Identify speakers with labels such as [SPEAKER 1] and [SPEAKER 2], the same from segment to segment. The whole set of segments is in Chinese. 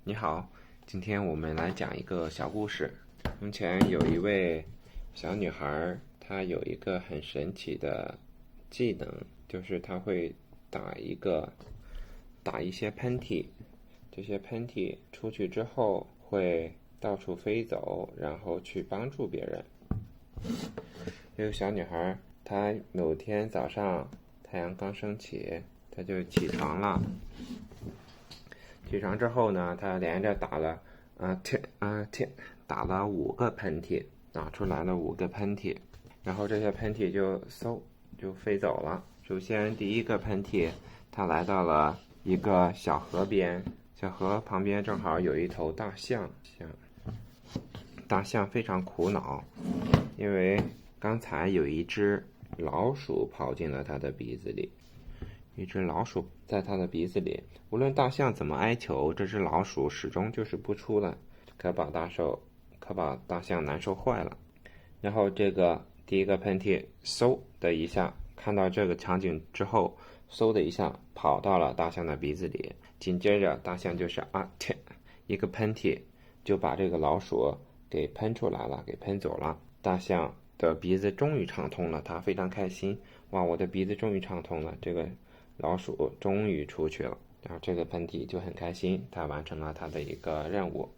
[SPEAKER 1] 你好，今天我们来讲一个小故事。从前有一位小女孩，她有一个很神奇的技能，就是她会打一些喷嚏，这些喷嚏出去之后会到处飞走，然后去帮助别人。这个小女孩，她某天早上太阳刚升起，她就起床了。起床之后呢，他连着打了打了5个喷嚏，打出来了5个喷嚏，然后这些喷嚏就飞走了。首先第一个喷嚏，他来到了一个小河边，小河旁边正好有一头大象，大象非常苦恼，因为刚才有一只老鼠跑进了他的鼻子里。一只老鼠在他的鼻子里，无论大象怎么哀求，这只老鼠始终就是不出来，可把大象难受坏了。然后这个第一个喷嚏，嗖的一下，看到这个场景之后，嗖的一下跑到了大象的鼻子里，紧接着大象就是一个喷嚏，就把这个老鼠给喷出来了，给喷走了。大象的鼻子终于畅通了，它非常开心，哇，我的鼻子终于畅通了，这个老鼠终于出去了，然后这个喷嚏就很开心，他完成了他的一个任务。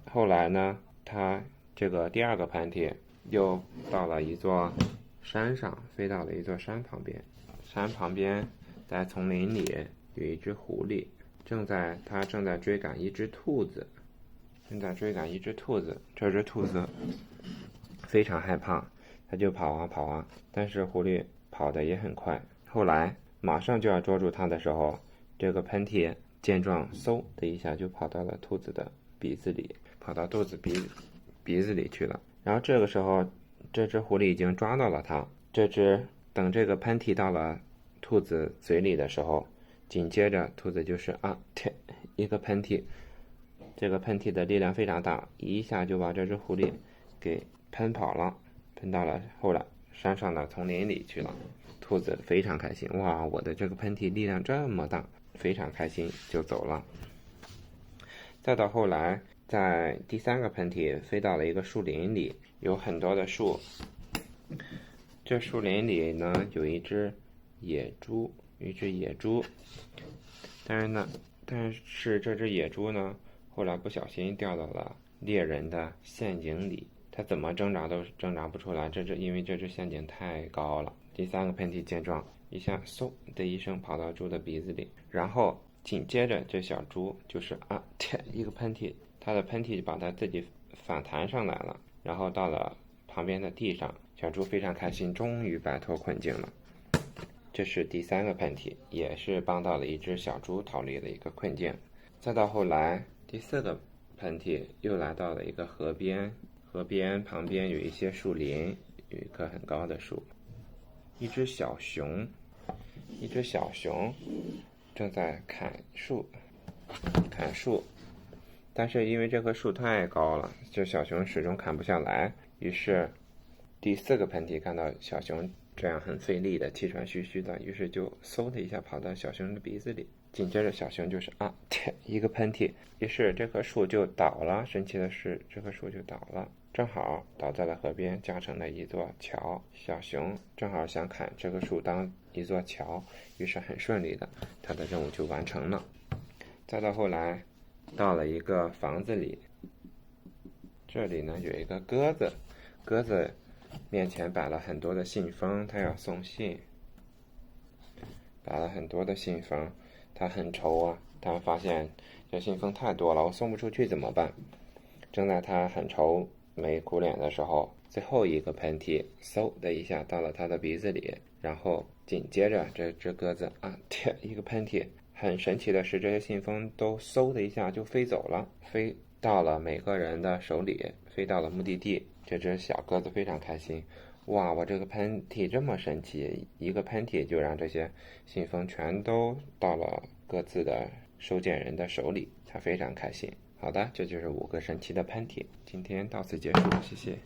[SPEAKER 1] 后来呢，他这个第二个喷嚏又到了一座山上，飞到了一座山旁边。山旁边在丛林里有一只狐狸，正在追赶一只兔子，这只兔子非常害怕，它就跑啊，但是狐狸跑得也很快。后来马上就要捉住它的时候，这个喷嚏见状，嗖的一下就跑到了兔子的鼻子里，跑到兔子鼻子里去了。然后这个时候，这只狐狸已经抓到了它。等这个喷嚏到了兔子嘴里的时候，紧接着兔子就是一个喷嚏，这个喷嚏的力量非常大，一下就把这只狐狸给喷跑了，喷到了后来山上的丛林里去了。兔子非常开心，哇，我的这个喷嚏力量这么大，非常开心就走了。再到后来，在第三个喷嚏飞到了一个树林里，有很多的树，这树林里呢有一只野猪，但是这只野猪呢后来不小心掉到了猎人的陷阱里，它怎么挣扎都挣扎不出来，因为这只陷阱太高了。第三个喷嚏见状，一下嗖的一声跑到猪的鼻子里，然后紧接着这小猪就是一个喷嚏，它的喷嚏把它自己反弹上来了，然后到了旁边的地上，小猪非常开心，终于摆脱困境了。这是第三个喷嚏，也是帮到了一只小猪逃离了一个困境。再到后来，第四个喷嚏又来到了一个河边，河边旁边有一些树林，有一棵很高的树，一只小熊正在砍树，但是因为这棵树太高了，这小熊始终砍不下来。于是第四个喷嚏看到小熊这样很费力的气喘吁吁的，于是就嗖的一下跑到小熊的鼻子里，紧接着小熊就是一个喷嚏，于是这棵树就倒了。神奇的是这棵树就倒了，正好倒在了河边，架成了一座桥。小熊正好想砍这棵树当一座桥，于是很顺利的他的任务就完成了。再到后来到了一个房子里，这里呢有一个鸽子面前摆了很多的信封，他要送信，摆了很多的信封，他很愁啊，他发现这信封太多了，我送不出去怎么办？正在他很愁眉苦脸的时候，最后一个喷嚏嗖的一下到了他的鼻子里，然后紧接着这只鸽子一个喷嚏，很神奇的是这些信封都嗖的一下就飞走了，飞到了每个人的手里，飞到了目的地。这只小鸽子非常开心，哇，我这个喷嚏这么神奇，一个喷嚏就让这些信封全都到了各自的收件人的手里，他非常开心。好的，这就是5个神奇的喷嚏，今天到此结束，谢谢。